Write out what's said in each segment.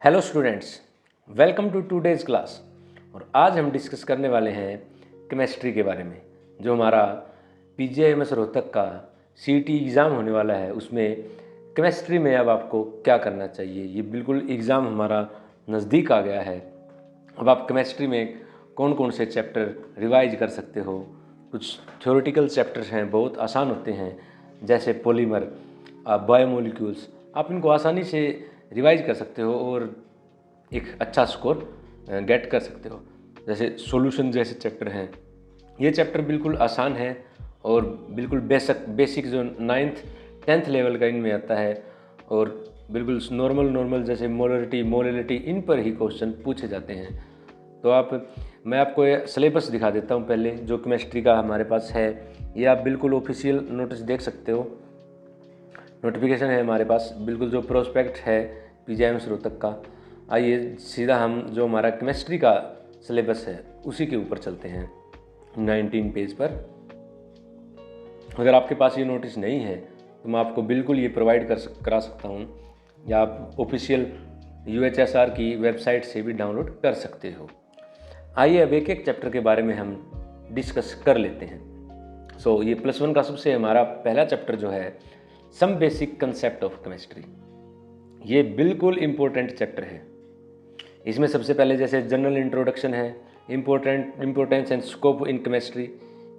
Hello students, welcome to today's class. और आज हम डिस्कस करने वाले हैं केमिस्ट्री के बारे में। जो हमारा पीजीआईएमएस रोहतक का सीईटी एग्ज़ाम होने वाला है, उसमें केमिस्ट्री में अब आपको क्या करना चाहिए। ये बिल्कुल एग्ज़ाम हमारा नज़दीक आ गया है। अब आप केमिस्ट्री में कौन कौन से चैप्टर रिवाइज कर सकते हो। कुछ थ्योरेटिकल चैप्टर्स हैं, बहुत आसान होते हैं, जैसे पॉलीमर, बायोमोलिक्यूल्स। आप इनको आसानी से रिवाइज कर सकते हो और एक अच्छा स्कोर गेट कर सकते हो। जैसे सॉल्यूशन जैसे चैप्टर हैं, ये चैप्टर बिल्कुल आसान है और बिल्कुल बेसिक जो 9th 10th लेवल का इनमें आता है। और बिल्कुल नॉर्मल जैसे मोलरिटी इन पर ही क्वेश्चन पूछे जाते हैं। तो मैं आपको ये सिलेबस दिखा देता हूँ पहले, जो केमिस्ट्री का हमारे पास है। ये आप बिल्कुल ऑफिशियल नोटिस देख सकते हो, नोटिफिकेशन है हमारे पास, बिल्कुल जो प्रोस्पेक्ट है पीजीआईएमएस रोहतक का। आइए सीधा हम जो हमारा केमिस्ट्री का सिलेबस है उसी के ऊपर चलते हैं 19 पेज पर। अगर आपके पास ये नोटिस नहीं है तो मैं आपको बिल्कुल ये प्रोवाइड करा सकता हूँ, या आप ऑफिशियल यूएचएसआर की वेबसाइट से भी डाउनलोड कर सकते हो। आइए अब एक एक चैप्टर के बारे में हम डिस्कस कर लेते हैं। ये +1 का सबसे हमारा पहला चैप्टर जो है, some basic concept of chemistry. ये बिल्कुल इम्पोर्टेंट चैप्टर है। इसमें सबसे पहले जैसे जनरल इंट्रोडक्शन है, importance and scope in chemistry.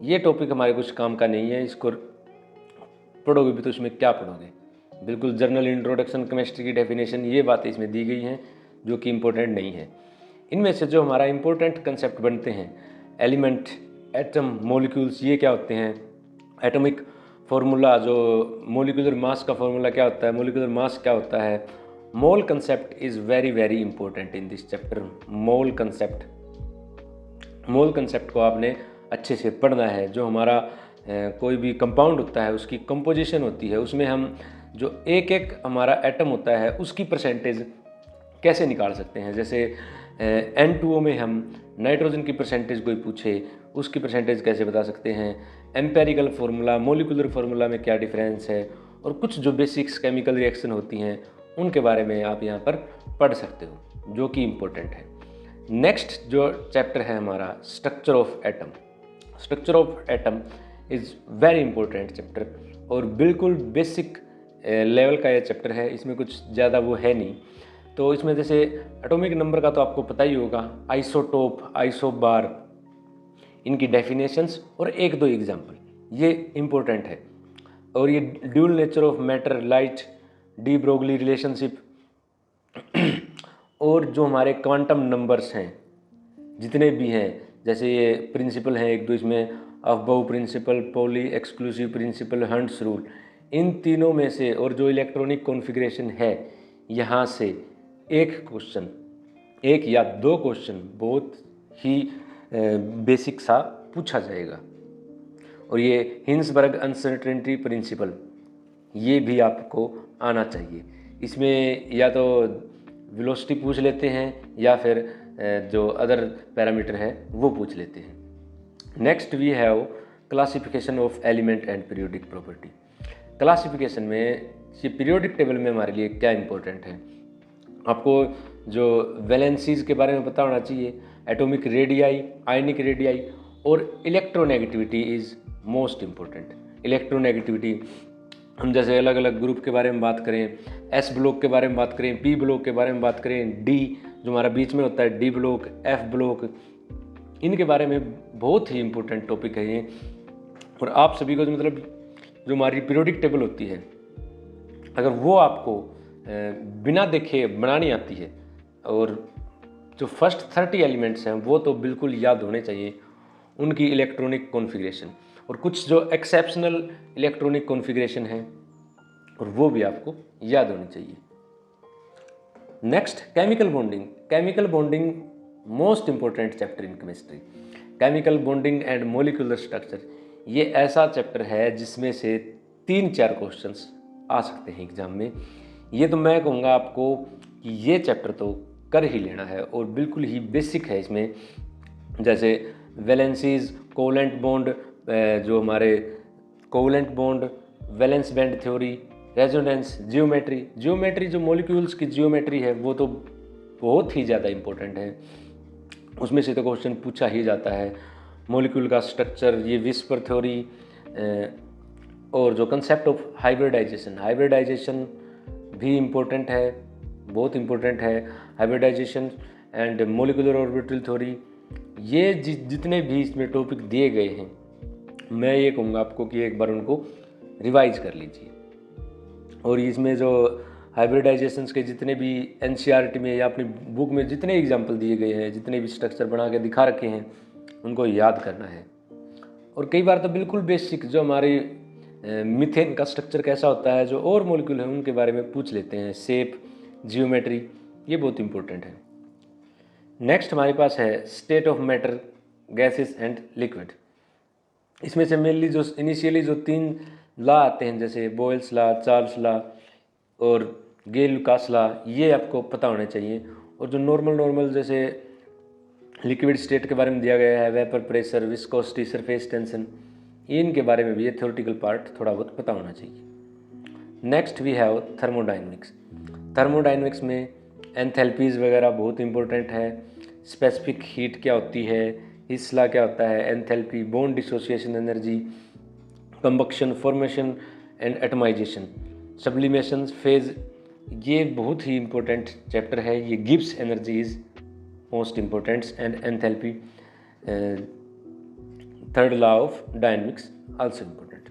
ये टॉपिक हमारे कुछ काम का नहीं है, इसको पढ़ोगे भी तो इसमें क्या पढ़ोगे। बिल्कुल जनरल इंट्रोडक्शन, केमिस्ट्री की डेफिनेशन, ये बातें इसमें दी गई हैं जो कि इम्पोर्टेंट नहीं है। इनमें से जो हमारा इम्पोर्टेंट कंसेप्ट बनते हैं, एलिमेंट, एटम, मॉलिक्यूल्स, ये क्या होते हैं, एटॉमिक फार्मूला, जो मोलिकुलर मास का फार्मूला क्या होता है, मोलिकुलर मास क्या होता है, मोल concept is very very important in this chapter. Mole concept को आपने अच्छे से पढ़ना है। जो हमारा कोई भी कंपाउंड होता है, उसकी कंपोजिशन होती है, उसमें हम जो एक एक हमारा एटम होता है उसकी परसेंटेज कैसे निकाल सकते हैं। जैसे N2O में हम नाइट्रोजन की परसेंटेज कोई पूछे, उसकी परसेंटेज कैसे बता सकते हैं। एम्पेरिकल फार्मूला, मोलिकुलर फार्मूला में क्या डिफरेंस है, और कुछ जो बेसिक्स केमिकल रिएक्शन होती हैं उनके बारे में आप यहाँ पर पढ़ सकते हो, जो कि इम्पोर्टेंट है। नेक्स्ट जो चैप्टर है हमारा, structure of atom. Structure of atom is very important chapter और बिल्कुल बेसिक लेवल का ये चैप्टर है। इसमें कुछ ज़्यादा वो है नहीं। तो इसमें जैसे एटॉमिक नंबर का तो आपको पता ही होगा, आइसोटोप, आइसोबार, इनकी डेफिनेशंस और एक दो एग्जाम्पल, ये इम्पोर्टेंट है। और ये dual nature of matter, light, de Broglie relationship, और जो हमारे क्वांटम नंबर्स हैं जितने भी हैं, जैसे ये प्रिंसिपल हैं एक दो इसमें, aufbau principle, Pauli exclusive principle, Hund's rule, इन तीनों में से, और जो इलेक्ट्रॉनिक कॉन्फ़िगरेशन है, यहाँ से एक क्वेश्चन, एक या दो क्वेश्चन बहुत ही बेसिक सा पूछा जाएगा। और ये हिंसबर्ग अनसर्टेनिटी प्रिंसिपल, ये भी आपको आना चाहिए। इसमें या तो वेलोसिटी पूछ लेते हैं या फिर जो अदर पैरामीटर है वो पूछ लेते हैं। Next we have classification of element and periodic property. Classification में ये पीरियोडिक टेबल में हमारे लिए क्या इंपॉर्टेंट है, आपको जो वैलेंसीज के बारे में पता होना चाहिए, एटॉमिक रेडियाई, आयनिक रेडियाई, और electronegativity is most important. Electronegativity, हम जैसे अलग अलग ग्रुप के बारे में बात करें, एस ब्लॉक के बारे में बात करें, पी ब्लॉक के बारे में बात करें, डी जो हमारा बीच में होता है, डी ब्लॉक, एफ ब्लॉक, इनके बारे में बहुत ही इम्पोर्टेंट टॉपिक है ये। और आप सभी को मतलब जो हमारी पीरियोडिक टेबल होती है, अगर वो आपको बिना देखे बनानी आती है, और जो फर्स्ट 30 एलिमेंट्स हैं वो तो बिल्कुल याद होने चाहिए, उनकी इलेक्ट्रॉनिक कॉन्फ़िगरेशन, और कुछ जो एक्सेप्शनल इलेक्ट्रॉनिक कॉन्फ़िगरेशन है और वो भी आपको याद होनी चाहिए। Next, chemical bonding. Chemical bonding most important chapter in chemistry. Chemical bonding and molecular structure, ये ऐसा चैप्टर है जिसमें से 3-4 क्वेश्चंस आ सकते हैं एग्जाम में। ये तो मैं कहूँगा आपको कि ये चैप्टर तो कर ही लेना है और बिल्कुल ही बेसिक है। इसमें जैसे वैलेंसीज, कोवेलेंट बॉन्ड, जो हमारे covalent bond, valence band theory, resonance, geometry जो मॉलिक्यूल्स की जियोमेट्री है वो तो बहुत ही ज़्यादा इम्पोर्टेंट है, उसमें से तो क्वेश्चन पूछा ही जाता है। मॉलिक्यूल का स्ट्रक्चर, ये विस्पर थ्योरी, और जो कंसेप्ट ऑफ हाइब्रिडाइजेशन भी इम्पोर्टेंट है, बहुत इम्पोर्टेंट है। Hybridization and molecular orbital theory, ये जितने भी इसमें टॉपिक दिए गए हैं, मैं ये कहूँगा आपको कि एक बार उनको रिवाइज कर लीजिए। और इसमें जो हाइब्रिडाइजेशंस के जितने भी एनसीईआरटी में या अपनी बुक में जितने एग्जाम्पल दिए गए हैं, जितने भी स्ट्रक्चर बना के दिखा रखे हैं, उनको याद करना है। और कई बार तो बिल्कुल बेसिक जो हमारी मीथेन का स्ट्रक्चर कैसा होता है, जो और मॉलिक्यूल हैं उनके बारे में पूछ लेते हैं, शेप, जियोमेट्री, ये बहुत इंपॉर्टेंट है। नेक्स्ट हमारे पास है state of matter, gases and liquid. इसमें से मेनली जो इनिशियली जो 3 लॉ आते हैं, जैसे बॉयल्स लॉ, चार्ल्स लॉ और गेल-लुकास लॉ, ये आपको पता होने चाहिए। और जो नॉर्मल जैसे लिक्विड स्टेट के बारे में दिया गया है, vapour pressure, viscosity, surface tension, इनके बारे में भी ये थ्योरेटिकल पार्ट थोड़ा बहुत पता होना चाहिए। Next we have thermodynamics. Thermodynamics में एंथैल्पीज़ वगैरह बहुत इंपॉर्टेंट है। स्पेसिफिक हीट क्या होती है, हिस लॉ क्या होता है, enthalpy, bond dissociation energy, combustion, formation and atomisation, sublimation phase, ये बहुत ही इंपॉर्टेंट चैप्टर है। ये Gibbs energy is most important and enthalpy, third law of dynamics also important.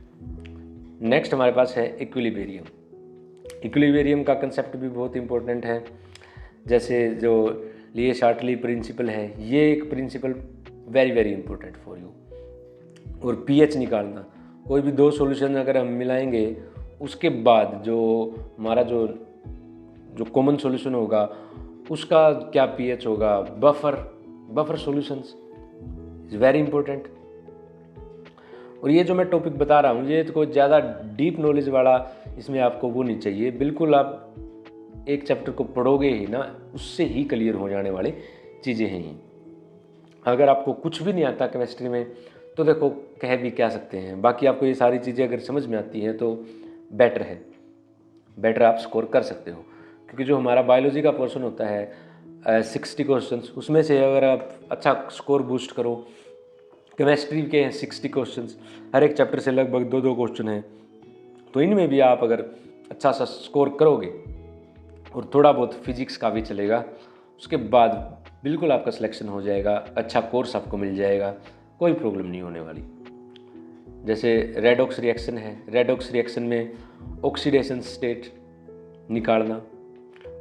Next हमारे पास है इक्विलिब्रियम। इक्विलिब्रियम का कंसेप्ट भी बहुत इम्पोर्टेंट है। जैसे जो लिए शार्टली प्रिंसिपल है, ये एक principle very important for you. और पीएच निकालना, कोई भी 2 सॉल्यूशन अगर हम मिलाएंगे, उसके बाद जो हमारा जो कॉमन सॉल्यूशन होगा उसका क्या पीएच होगा, buffer solutions is very important. और ये जो मैं टॉपिक बता रहा हूँ, ये तो कोई ज़्यादा डीप नॉलेज वाला इसमें आपको वो नहीं चाहिए। बिल्कुल आप एक चैप्टर को पढ़ोगे ही ना, उससे ही क्लियर हो जाने वाली चीज़ें हैं ये। अगर आपको कुछ भी नहीं आता केमिस्ट्री में, तो देखो कह भी क्या सकते हैं। बाकी आपको ये सारी चीज़ें अगर समझ में आती हैं तो बेटर है, बेटर आप स्कोर कर सकते हो। क्योंकि जो हमारा बायोलॉजी का पोर्शन होता है 60 क्वेश्चंस, उसमें से अगर आप अच्छा स्कोर बूस्ट करो, केमिस्ट्री के हैं 60 क्वेश्चंस, हर एक चैप्टर से लगभग 2 क्वेश्चन हैं, तो इनमें भी आप अगर अच्छा सा स्कोर करोगे और थोड़ा बहुत फिजिक्स का भी चलेगा, उसके बाद बिल्कुल आपका सिलेक्शन हो जाएगा, अच्छा कोर्स आपको मिल जाएगा, कोई प्रॉब्लम नहीं होने वाली। जैसे रेडॉक्स रिएक्शन है, रेडॉक्स रिएक्शन में ऑक्सीडेशन स्टेट निकालना,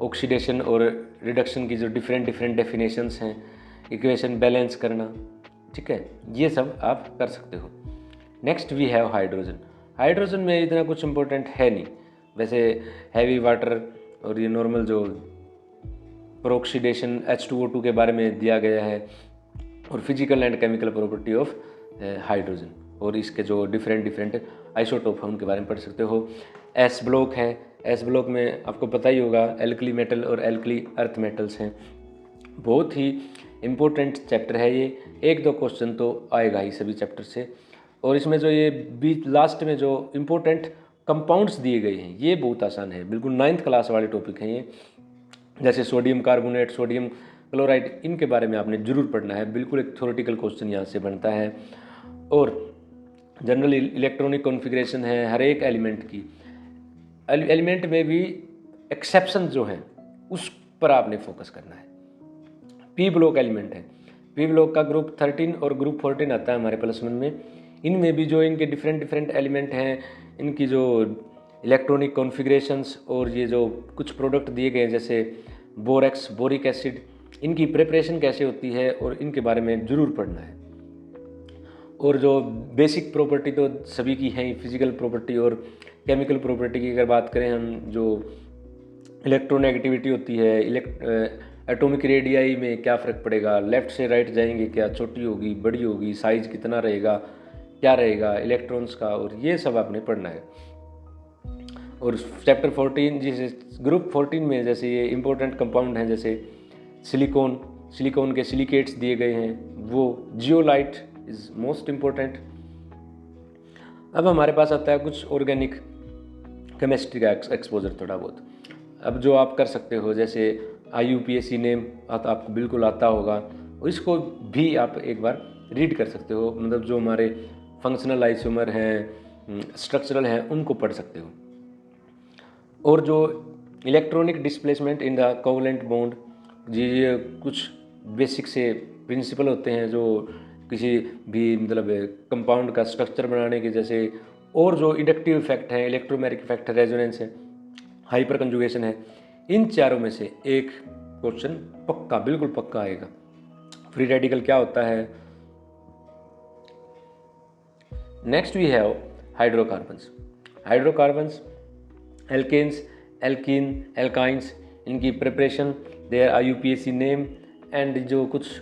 ऑक्सीडेशन और रिडक्शन की जो डिफरेंट डेफिनेशंस हैं, इक्वेशन बैलेंस करना, ठीक है, ये सब आप कर सकते हो। Next we have hydrogen. Hydrogen में इतना कुछ इम्पोर्टेंट है नहीं, वैसे हैवी वाटर और ये नॉर्मल जो प्रोक्सीडेशन H2O2 के बारे में दिया गया है, और physical and chemical property of hydrogen, और इसके जो डिफरेंट आइसोटोप हैं उनके बारे में पढ़ सकते हो। एस ब्लॉक है, एस ब्लॉक में आपको पता ही होगा एल्कली मेटल और एल्कली अर्थ मेटल्स हैं। बहुत ही इम्पोर्टेंट चैप्टर है ये, 1-2 क्वेश्चन तो आएगा ही सभी चैप्टर से। और इसमें जो ये बीच लास्ट में जो इम्पोर्टेंट कंपाउंड्स दिए गए हैं, ये बहुत आसान है, बिल्कुल 9th क्लास वाले टॉपिक हैं ये। जैसे सोडियम कार्बोनेट, सोडियम क्लोराइड, इनके बारे में आपने ज़रूर पढ़ना है, बिल्कुल एक थ्योरेटिकल क्वेश्चन यहाँ से बनता है। और जनरल इलेक्ट्रॉनिक कॉन्फ़िगरेशन है हर एक एलिमेंट की, एलिमेंट में भी एक्सेप्शन जो हैं उस पर आपने फोकस करना है। पी ब्लॉक एलिमेंट है, पी ब्लॉक का ग्रुप 13 और ग्रुप 14 आता है हमारे +1 में। इनमें भी जो इनके डिफरेंट एलिमेंट हैं, इनकी जो इलेक्ट्रॉनिक कॉन्फ़िगरेशंस और ये जो कुछ प्रोडक्ट दिए गए हैं जैसे बोरेक्स, बोरिक एसिड, इनकी प्रिपरेशन कैसे होती है और इनके बारे में ज़रूर पढ़ना है। और जो बेसिक प्रॉपर्टी तो सभी की है, फिजिकल प्रॉपर्टी और केमिकल प्रॉपर्टी की अगर बात करें हम, जो इलेक्ट्रोनेगेटिविटी होती है, एटॉमिक रेडियाई में क्या फ़र्क पड़ेगा, लेफ़्ट से राइट जाएंगे क्या, छोटी होगी बड़ी होगी, साइज़ कितना रहेगा, क्या रहेगा इलेक्ट्रॉन्स का, और ये सब आपने पढ़ना है। और चैप्टर 14 जिसे ग्रुप 14 में जैसे ये इम्पोर्टेंट कंपाउंड हैं, जैसे सिलिकॉन के सिलिकेट्स दिए गए हैं, वो जियोलाइट इज़ मोस्ट इम्पोर्टेंट। अब हमारे पास आता है कुछ ऑर्गेनिक केमिस्ट्री का एक्सपोजर थोड़ा बहुत। अब जो आप कर सकते हो, जैसे IUPAC नेम आपको बिल्कुल आता होगा, और इसको भी आप एक बार रीड कर सकते हो, मतलब जो हमारे फंक्शनल आइसोमर हैं, स्ट्रक्चरल हैं, उनको पढ़ सकते हो। और जो electronic displacement in the covalent bond, ये कुछ बेसिक से प्रिंसिपल होते हैं जो किसी भी मतलब कंपाउंड का स्ट्रक्चर बनाने के, जैसे और जो इंडक्टिव इफेक्ट है, इलेक्ट्रोमैग्नेटिक इफेक्ट है, रेजोनेंस है, हाइपर कंजुगेशन है, इन चारों में से एक क्वेश्चन पक्का, बिल्कुल पक्का आएगा। फ्री रेडिकल क्या होता है? Next we have hydrocarbons. Hydrocarbons, alkanes, alkene, alkynes, इनकी preparation, their IUPAC name, and जो कुछ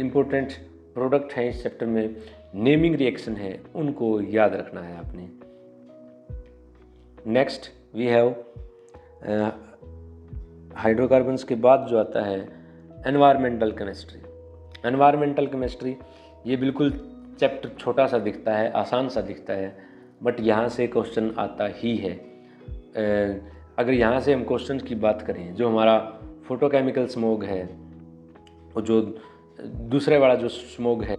इम्पोर्टेंट प्रोडक्ट हैं इस चैप्टर में, नेमिंग रिएक्शन है, उनको याद रखना है आपने। नेक्स्ट वी हैव हाइड्रोकार्बन्स के बाद जो आता है एनवायरमेंटल केमिस्ट्री। एनवायरमेंटल केमिस्ट्री ये बिल्कुल चैप्टर छोटा सा दिखता है, आसान सा दिखता है, बट यहाँ से क्वेश्चन आता ही है। अगर यहाँ से हम क्वेश्चन की बात करें, जो हमारा फोटोकेमिकल स्मोग है और जो दूसरे वाला जो स्मोग है,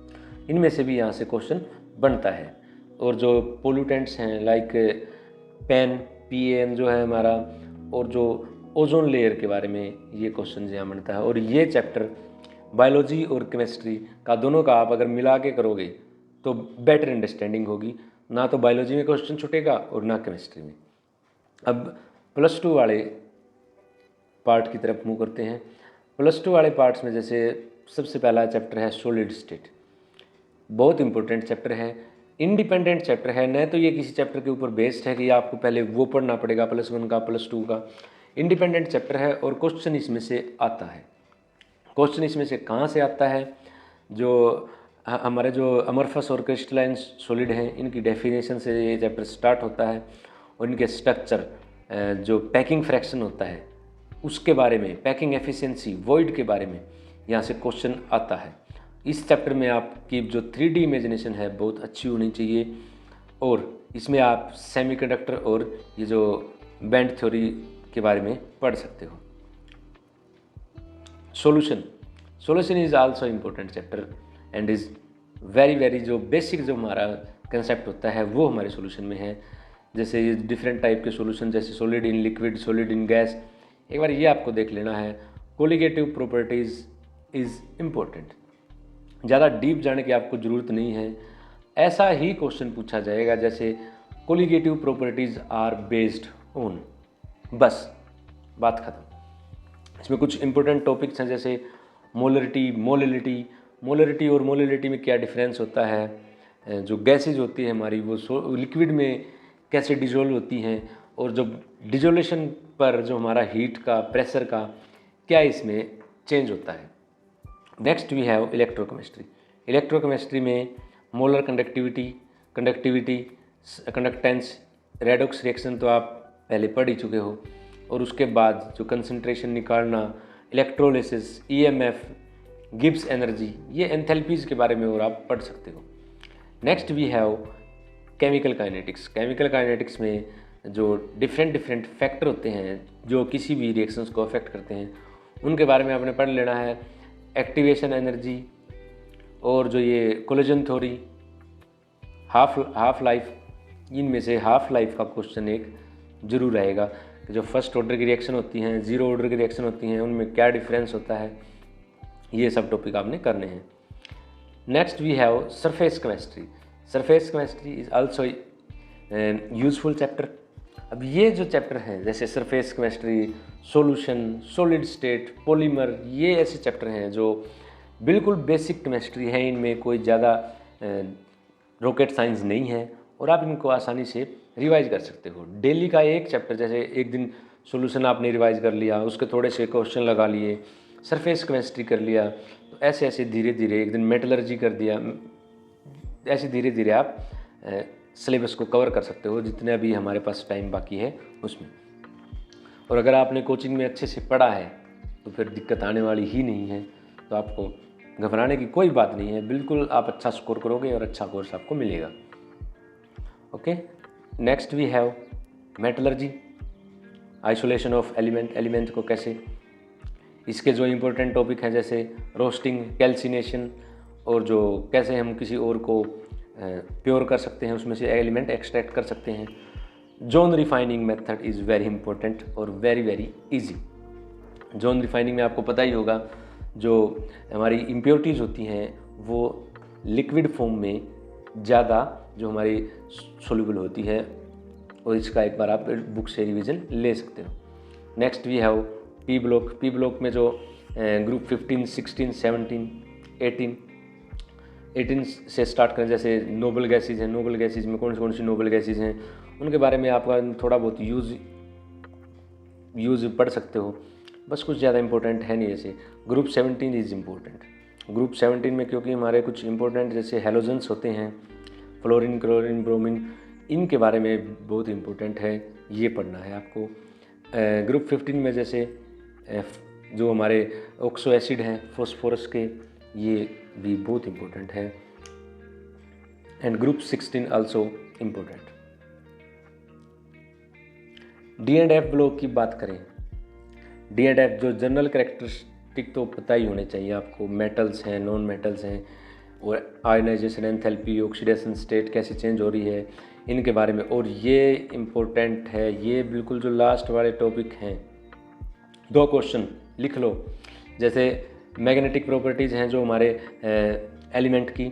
इनमें से भी यहाँ से क्वेश्चन बनता है। और जो पोल्यूटेंट्स हैं लाइक PAN जो है हमारा, और जो ओजोन लेयर के बारे में ये क्वेश्चन यहाँ बनता है। और ये चैप्टर बायोलॉजी और केमिस्ट्री का दोनों का आप अगर मिला के करोगे तो बेटर अंडरस्टैंडिंग होगी, ना तो बायोलॉजी में क्वेश्चन छूटेगा और ना केमिस्ट्री में। अब +2 वाले पार्ट की तरफ मूव करते हैं। +2 वाले पार्ट्स में जैसे सबसे पहला चैप्टर है सॉलिड स्टेट। बहुत इंपॉर्टेंट चैप्टर है, इंडिपेंडेंट चैप्टर है, न तो ये किसी चैप्टर के ऊपर बेस्ड है कि आपको पहले वो पढ़ना पड़ेगा +1 का +2 का। इंडिपेंडेंट चैप्टर है और क्वेश्चन इसमें से आता है। क्वेश्चन इसमें से कहाँ से आता है? जो हमारे जो अमरफस और क्रिस्टलाइन सॉलिड हैं, इनकी डेफिनेशन से ये चैप्टर स्टार्ट होता है, और इनके स्ट्रक्चर, जो पैकिंग फ्रैक्शन होता है उसके बारे में, पैकिंग एफिशिएंसी, वॉइड के बारे में यहाँ से क्वेश्चन आता है। इस चैप्टर में आपकी जो 3D इमेजिनेशन है बहुत अच्छी होनी चाहिए, और इसमें आप सेमीकंडक्टर और ये जो बैंड थ्योरी के बारे में पढ़ सकते हो। Solution is also important chapter and is very जो बेसिक जो हमारा कंसेप्ट होता है वो हमारे सोल्यूशन में है। जैसे ये डिफरेंट टाइप के सोल्यूशन, जैसे solid in liquid, solid in gas, एक बार ये आपको देख लेना है। कोलिगेटिव प्रॉपर्टीज़ इज़ इम्पोर्टेंट, ज़्यादा डीप जाने की आपको ज़रूरत नहीं है। ऐसा ही क्वेश्चन पूछा जाएगा जैसे colligative properties are based on, बस बात खत्म। इसमें कुछ इंपॉर्टेंट टॉपिक्स हैं जैसे मोलरिटी, मोलरिटी और मोलरिटी में क्या डिफरेंस होता है, जो गैसेज होती है हमारी वो लिक्विड में कैसे डिजोल्व होती हैं, और जब डिजोलेशन पर जो हमारा हीट का, प्रेशर का क्या इसमें चेंज होता है। Next we have electrochemistry. Electrochemistry में molar conductivity, conductance, redox reaction तो आप पहले पढ़ ही चुके हो, और उसके बाद जो कंसंट्रेशन निकालना, इलेक्ट्रोलिसिस, EMF, गिब्स एनर्जी, ये एंथैल्पीज़ के बारे में और आप पढ़ सकते हो। Next we have chemical kinetics. Chemical kinetics में जो डिफरेंट फैक्टर होते हैं जो किसी भी रिएक्शंस को अफेक्ट करते हैं, उनके बारे में आपने पढ़ लेना है। एक्टिवेशन एनर्जी, और जो ये कोलिजन थ्योरी, हाफ लाइफ, इनमें से हाफ लाइफ का क्वेश्चन एक जरूर रहेगा कि जो फर्स्ट ऑर्डर की रिएक्शन होती हैं, ज़ीरो ऑर्डर की रिएक्शन होती हैं, उनमें क्या डिफरेंस होता है, ये सब टॉपिक आपने करने हैं। Next we have surface chemistry. Surface chemistry is also useful chapter. अब ये जो चैप्टर हैं जैसे surface chemistry, solution, solid state, polymer, ये ऐसे चैप्टर हैं जो बिल्कुल बेसिक केमिस्ट्री है, इनमें कोई ज़्यादा रॉकेट साइंस नहीं है, और आप इनको आसानी से रिवाइज कर सकते हो। डेली का एक चैप्टर, जैसे एक दिन सॉल्यूशन आपने रिवाइज कर लिया, उसके थोड़े से क्वेश्चन लगा लिए, सरफेस केमिस्ट्री कर लिया, तो ऐसे ऐसे धीरे धीरे एक दिन मेटलर्जी कर दिया, ऐसे धीरे धीरे आप सिलेबस को कवर कर सकते हो जितने अभी हमारे पास टाइम बाकी है उसमें। और अगर आपने कोचिंग में अच्छे से पढ़ा है तो फिर दिक्कत आने वाली ही नहीं है, तो आपको घबराने की कोई बात नहीं है, बिल्कुल आप अच्छा स्कोर करोगे और अच्छा कोर्स आपको मिलेगा। Okay, next we have metallurgy, isolation of element, element को कैसे इसके जो इम्पोर्टेंट टॉपिक हैं जैसे रोस्टिंग, कैल्सिनेशन, और जो कैसे हम किसी और को प्योर कर सकते हैं, उसमें से एलिमेंट एक्सट्रैक्ट कर सकते हैं। Zone refining method is very important और very very easy. Zone refining में आपको पता ही होगा, जो हमारी इम्प्योरिटीज़ होती हैं वो लिक्विड फॉर्म में ज़्यादा जो हमारी सोल्यूबल होती है, और इसका एक बार आप बुक से रिवीजन ले सकते हो। Next we have P block. P block में जो ग्रुप 15, 16, 17, 18 से स्टार्ट करें, जैसे नोबल गैसेज हैं, नोबल गैसेज में कौन सी नोबल गैसेज हैं, उनके बारे में आपका थोड़ा बहुत यूज़ पढ़ सकते हो, बस कुछ ज़्यादा इंपॉर्टेंट है नहीं। ऐसे ग्रुप 17 इज़ इम्पोर्टेंट। ग्रुप 17 में क्योंकि हमारे कुछ इंपॉर्टेंट जैसे हेलोजेंस होते हैं, फ्लोरीन, क्लोरीन, ब्रोमीन, इनके बारे में बहुत इंपॉर्टेंट है, ये पढ़ना है आपको। ग्रुप 15 में जैसे जो हमारे ऑक्सो एसिड हैं फॉस्फोरस के, ये भी बहुत इंपॉर्टेंट है। And group 16 also important. D and F block की बात करें, डी एंड एफ जो जनरल कैरेक्टरिस्टिक तो पता ही होने चाहिए आपको, मेटल्स हैं, नॉन मेटल्स हैं, और आयनाइजेशन, एंथैल्पी, ऑक्सीडेशन स्टेट कैसे चेंज हो रही है, इनके बारे में। और ये इम्पोर्टेंट है, ये बिल्कुल जो लास्ट वाले टॉपिक हैं, 2 क्वेश्चन लिख लो। जैसे मैग्नेटिक प्रॉपर्टीज़ हैं जो हमारे एलिमेंट की,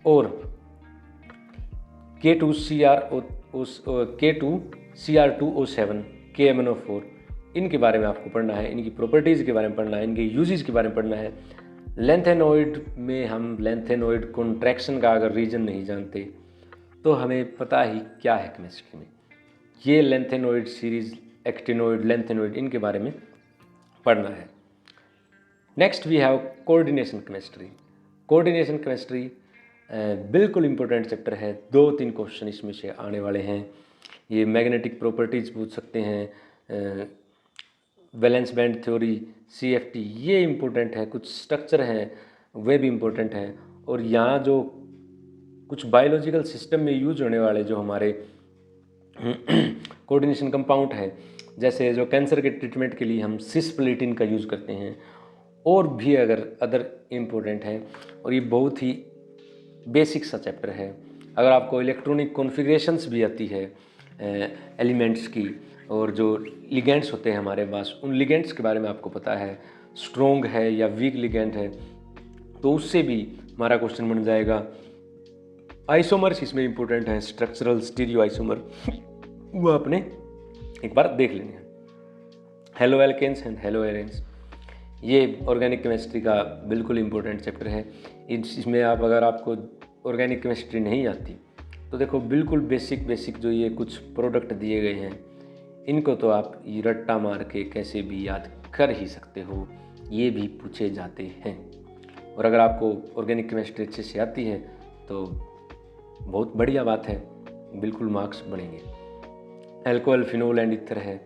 और K2Cr2O7, KMnO4, इनके बारे में आपको पढ़ना है, इनकी प्रॉपर्टीज़ के बारे में पढ़ना है, इनके यूजेस के बारे में पढ़ना है। लेंथेनॉइड में हम लेंथेनॉइड कॉन्ट्रैक्शन का अगर रीजन नहीं जानते तो हमें पता ही क्या है केमिस्ट्री में। ये लेंथेनॉइड सीरीज, एक्टिनॉइड, लेंथेनॉइड, इनके बारे में पढ़ना है। Next we have coordination chemistry. Coordination chemistry बिल्कुल इम्पोर्टेंट चैप्टर है, 2-3 क्वेश्चन इसमें से आने वाले हैं। ये मैग्नेटिक प्रॉपर्टीज़ पूछ सकते हैं, वैलेंस बैंड थ्योरी, CFT, ये इम्पोर्टेंट है। कुछ स्ट्रक्चर हैं वे भी इम्पोर्टेंट हैं। और यहाँ जो कुछ बायोलॉजिकल सिस्टम में यूज होने वाले जो हमारे कोऑर्डिनेशन कंपाउंड है, जैसे जो कैंसर के ट्रीटमेंट के लिए हम सिस्प्लेटिन का यूज़ करते हैं, और भी अदर इम्पोर्टेंट हैं। और ये बहुत ही बेसिक सा चैप्टर है। अगर आपको इलेक्ट्रॉनिक कॉन्फ़िगरेशंस भी आती है एलिमेंट्स की, और जो लिगेंड्स होते हैं हमारे पास, उन लिगेंड्स के बारे में आपको पता है, स्ट्रॉन्ग है या वीक लिगेंड है, तो उससे भी हमारा क्वेश्चन बन जाएगा। आइसोमर्स इसमें इंपॉर्टेंट है, स्ट्रक्चरल स्टीरियो आइसोमर, वो आपने एक बार देख लेने हैं। Haloalkanes and haloarenes, ये ऑर्गेनिक केमिस्ट्री का बिल्कुल इम्पोर्टेंट चैप्टर है। इसमें अगर आपको ऑर्गेनिक केमिस्ट्री नहीं आती तो देखो, बिल्कुल बेसिक जो ये कुछ प्रोडक्ट दिए गए हैं, इनको तो आप रट्टा मार के कैसे भी याद कर ही सकते हो, ये भी पूछे जाते हैं। और अगर आपको ऑर्गेनिक केमिस्ट्री अच्छे से आती है तो बहुत बढ़िया बात है, बिल्कुल मार्क्स बढ़ेंगे। अल्कोहल, फिनोल एंड ईथर है,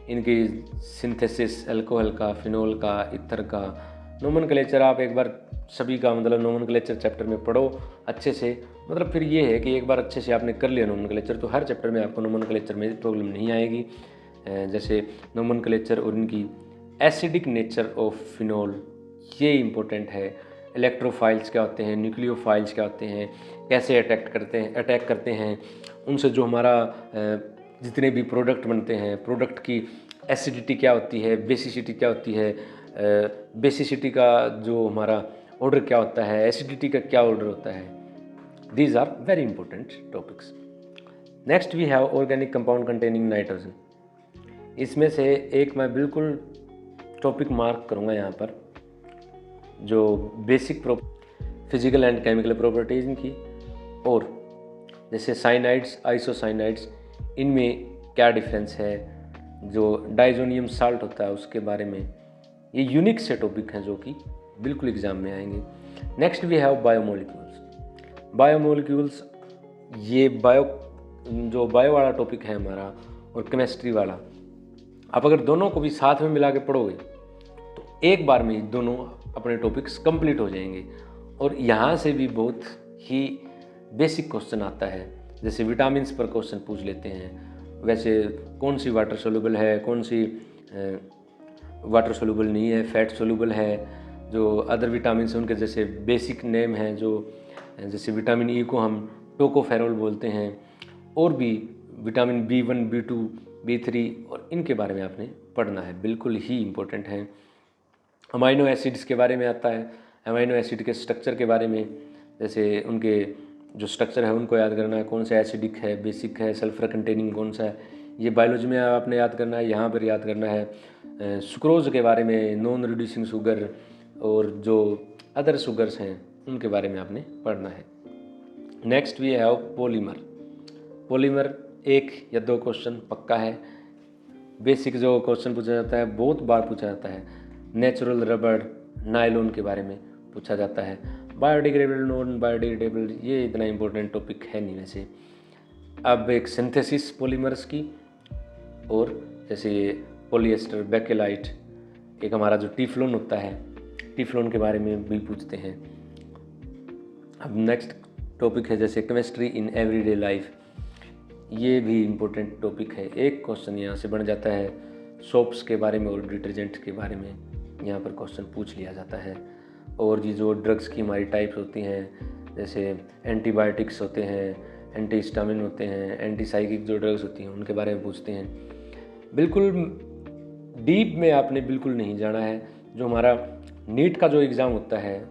इनकी सिंथेसिस, अल्कोहल का, फिनोल का, ईथर का नोमेनक्लेचर आप एक बार सभी का मतलब नोमेनक्लेचर चैप्टर में पढ़ो अच्छे से। मतलब फिर ये है कि एक बार अच्छे से आपने कर लिया नोमेनक्लेचर तो हर चैप्टर में आपको नोमेनक्लेचर में प्रॉब्लम नहीं आएगी। जैसे नोमेनक्लेचर और इनकी एसिडिक नेचर ऑफ फिनोल, ये इम्पोर्टेंट है। इलेक्ट्रोफाइल्स क्या होते हैं, न्यूक्लियोफाइल्स क्या होते हैं, कैसे अटैक करते हैं, उनसे जो हमारा जितने भी प्रोडक्ट बनते हैं, प्रोडक्ट की एसिडिटी क्या होती है, बेसिसिटी क्या होती है, बेसिसिटी का जो हमारा ऑर्डर क्या होता है, एसिडिटी का क्या ऑर्डर होता है। These are very important topics. Next we have organic compound containing nitrogen. इसमें से एक मैं बिल्कुल टॉपिक मार्क करूँगा यहाँ पर, जो basic physical and chemical properties की, और जैसे साइनाइड्स, आइसोसाइनाइड्स, इनमें क्या डिफरेंस है, जो डाइजोनियम साल्ट होता है उसके बारे में। ये यूनिक से टॉपिक हैं जो कि बिल्कुल एग्जाम में आएंगे। Next we have biomolecules. Biomolecules, ये बायो वाला टॉपिक है हमारा और केमिस्ट्री वाला, आप अगर दोनों को भी साथ में मिला के पढ़ोगे तो एक बार में ही दोनों अपने टॉपिक्स कंप्लीट हो जाएंगे। और यहाँ से भी बहुत ही बेसिक क्वेश्चन आता है, जैसे विटामिन्स पर क्वेश्चन पूछ लेते हैं, वैसे कौन सी वाटर सोल्यूबल है, कौन सी वाटर सोल्यूबल नहीं है, फैट सोल्यूबल है। जो अदर विटामिन हैं उनके जैसे बेसिक नेम हैं, जो जैसे विटामिन ई को हम टोकोफेरोल बोलते हैं, और भी विटामिन B1, B2, B3, और इनके बारे में आपने पढ़ना है, बिल्कुल ही इम्पोर्टेंट है। अमाइनो एसिड्स के बारे में आता है, अमाइनो एसिड के स्ट्रक्चर के बारे में, जैसे उनके जो स्ट्रक्चर है उनको याद करना है, कौन सा एसिडिक है, बेसिक है, सल्फर कंटेनिंग कौन सा है, ये बायोलॉजी में आपने याद करना है, यहाँ पर याद करना है। सुक्रोज के बारे में, नॉन रिड्यूसिंग शुगर, और जो अदर शुगर्स हैं उनके बारे में आपने पढ़ना है। Next we have polymer. Polymer 1 या 2 क्वेश्चन पक्का है। बेसिक जो क्वेश्चन पूछा जाता है, बहुत बार पूछा जाता है, नेचुरल रबड़, नायलॉन के बारे में पूछा जाता है। बायोडिग्रेडेबल, नॉन बायोडिग्रेडेबल, ये इतना इम्पोर्टेंट टॉपिक है नहीं वैसे। अब एक सिंथेसिस पॉलीमर्स की, और जैसे पॉलिएस्टर, बेकेलाइट, एक हमारा जो टीफ्लोन होता है, टीफ्लोन के बारे में भी पूछते हैं। अब नेक्स्ट टॉपिक है जैसे केमिस्ट्री इन एवरीडे लाइफ, ये भी इम्पोर्टेंट टॉपिक है। एक क्वेश्चन यहाँ से बन जाता है सोप्स के बारे में और डिटर्जेंट के बारे में, यहाँ पर क्वेश्चन पूछ लिया जाता है। और ये जो ड्रग्स की हमारी टाइप्स होती हैं, जैसे एंटीबायोटिक्स होते हैं, एंटीहिस्टामिन होते हैं, एंटीसाइकिक जो ड्रग्स होती हैं उनके बारे में पूछते हैं। बिल्कुल डीप में आपने बिल्कुल नहीं जाना है। जो हमारा नीट का जो एग्ज़ाम होता है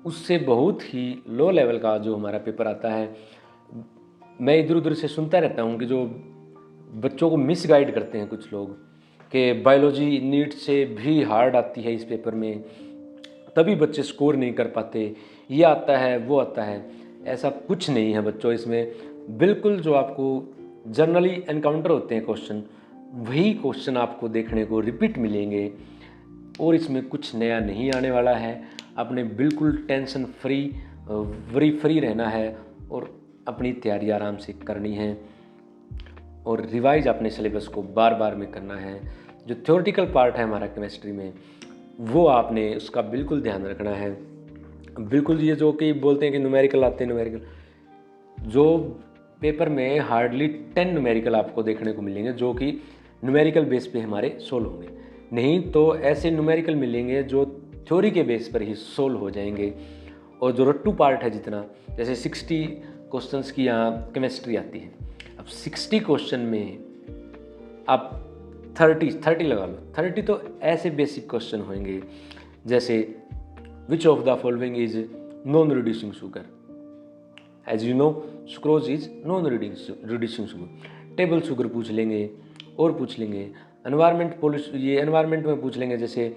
उससे बहुत ही लो लेवल का जो हमारा पेपर आता है, मैं इधर उधर से सुनता रहता हूँ कि जो बच्चों को मिसगाइड करते हैं कुछ लोग कि बायोलॉजी नीट से भी हार्ड आती है इस पेपर में, तभी बच्चे स्कोर नहीं कर पाते, ये आता है वो आता है। ऐसा कुछ नहीं है बच्चों, इसमें बिल्कुल जो आपको जनरली एनकाउंटर होते हैं क्वेश्चन, वही क्वेश्चन आपको देखने को रिपीट मिलेंगे, और इसमें कुछ नया नहीं आने वाला है। आपने बिल्कुल टेंशन फ्री, वरी फ्री रहना है, और अपनी तैयारी आराम से करनी है, और रिवाइज अपने सिलेबस को बार बार में करना है। जो थ्योरेटिकल पार्ट है हमारा केमिस्ट्री में, वो आपने उसका बिल्कुल ध्यान रखना है। बिल्कुल ये जो कि बोलते हैं कि न्यूमेरिकल आते हैं, न्यूमेरिकल जो पेपर में हार्डली 10 न्यूमेरिकल आपको देखने को मिलेंगे जो कि न्यूमेरिकल बेस पे हमारे सोल्व होंगे, नहीं तो ऐसे न्यूमेरिकल मिलेंगे जो थ्योरी के बेस पर ही सोल्व हो जाएंगे। और जो रट्टू पार्ट है जितना, जैसे 60 क्वेश्चंस की यहाँ केमिस्ट्री आती है, अब 60 क्वेश्चन में आप 30 लगा लो, 30 तो ऐसे बेसिक क्वेश्चन होंगे जैसे which of the following is non reducing sugar, as you know sucrose is non reducing sugar. Table sugar पूछ लेंगे, और पूछ लेंगे एनवायरनमेंट ये एनवायरनमेंट में पूछ लेंगे, जैसे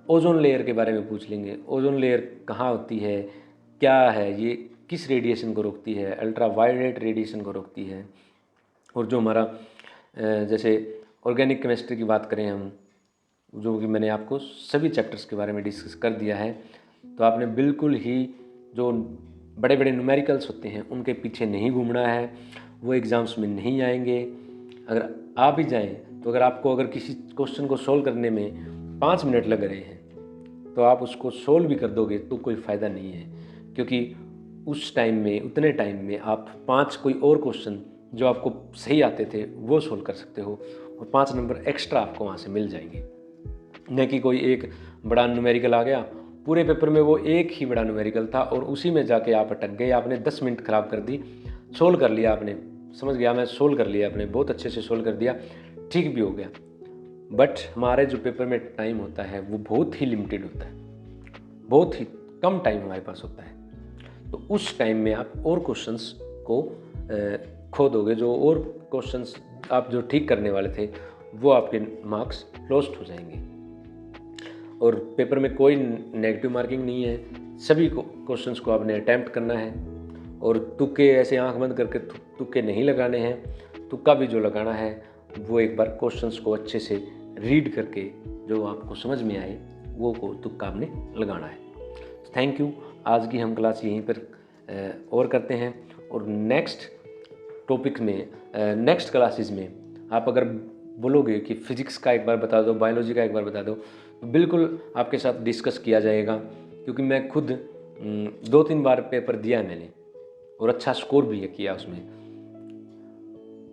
ओजोन लेयर के बारे में पूछ लेंगे, ओजोन लेयर कहाँ होती है, क्या है ये, किस रेडिएशन को रोकती है, अल्ट्रा वायलेट रेडिएशन को रोकती है। और जो हमारा जैसे ऑर्गेनिक केमिस्ट्री की बात करें हम, जो कि मैंने आपको सभी चैप्टर्स के बारे में डिस्कस कर दिया है, तो आपने बिल्कुल ही जो बड़े बड़े न्यूमेरिकल्स होते हैं उनके पीछे नहीं घूमना है, वो एग्ज़ाम्स में नहीं आएंगे। अगर आ भी जाएँ तो अगर किसी क्वेश्चन को सोल्व करने में 5 मिनट लग रहे हैं तो आप उसको सोल्व भी कर दोगे तो कोई फ़ायदा नहीं है, क्योंकि उस टाइम में, उतने टाइम में आप 5 कोई और क्वेश्चन जो आपको सही आते थे वो सोल्व कर सकते हो, और 5 नंबर एक्स्ट्रा आपको वहाँ से मिल जाएंगे। न कि कोई एक बड़ा न्यूमेरिकल आ गया, पूरे पेपर में वो एक ही बड़ा न्यूमेरिकल था और उसी में जाके आप अटक गए, आपने 10 मिनट ख़राब कर दी। सोल्व कर लिया आपने, समझ गया मैं सोल्व कर लिया, आपने बहुत अच्छे से सोल्व कर दिया, ठीक भी हो गया, बट हमारे जो पेपर में टाइम होता है वो बहुत ही लिमिटेड होता है, बहुत ही कम टाइम हमारे पास होता है। तो उस टाइम में आप और क्वेश्चंस को खो दोगे, जो और क्वेश्चंस आप जो ठीक करने वाले थे वो आपके मार्क्स लॉस्ट हो जाएंगे। और पेपर में कोई नेगेटिव मार्किंग नहीं है, सभी क्वेश्चंस को आपने अटैम्प्ट करना है, और तुक्के ऐसे आंख बंद करके तुक्के नहीं लगाने हैं। तुक्का भी जो लगाना है वो एक बार क्वेश्चंस को अच्छे से रीड करके जो आपको समझ में आए वो को तुक्का आपने लगाना है। Thank you. आज की हम क्लास यहीं पर और करते हैं, और नेक्स्ट टॉपिक में, नेक्स्ट क्लासेस में आप अगर बोलोगे कि फिज़िक्स का एक बार बता दो, बायोलॉजी का एक बार बता दो, तो बिल्कुल आपके साथ डिस्कस किया जाएगा, क्योंकि मैं खुद 2-3 बार पेपर दिया है मैंने, और अच्छा स्कोर भी किया उसमें,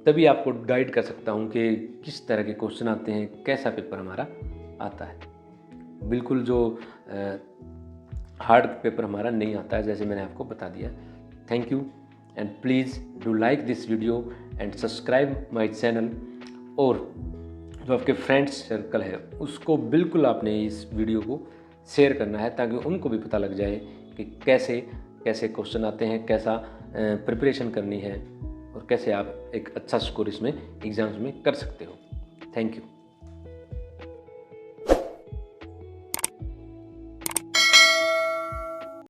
तभी आपको गाइड कर सकता हूँ कि किस तरह के क्वेश्चन आते हैं, कैसा पेपर हमारा आता है, बिल्कुल जो हार्ड पेपर हमारा नहीं आता है, जैसे मैंने आपको बता दिया। Thank you and please do like this video and subscribe my channel. और जो आपके फ्रेंड्स सर्कल है उसको बिल्कुल आपने इस वीडियो को शेयर करना है, ताकि उनको भी पता लग जाए कि कैसे कैसे क्वेश्चन आते हैं, कैसा प्रिपरेशन करनी है और कैसे आप एक अच्छा स्कोर इसमें एग्ज़ाम्स में कर सकते हो। Thank you.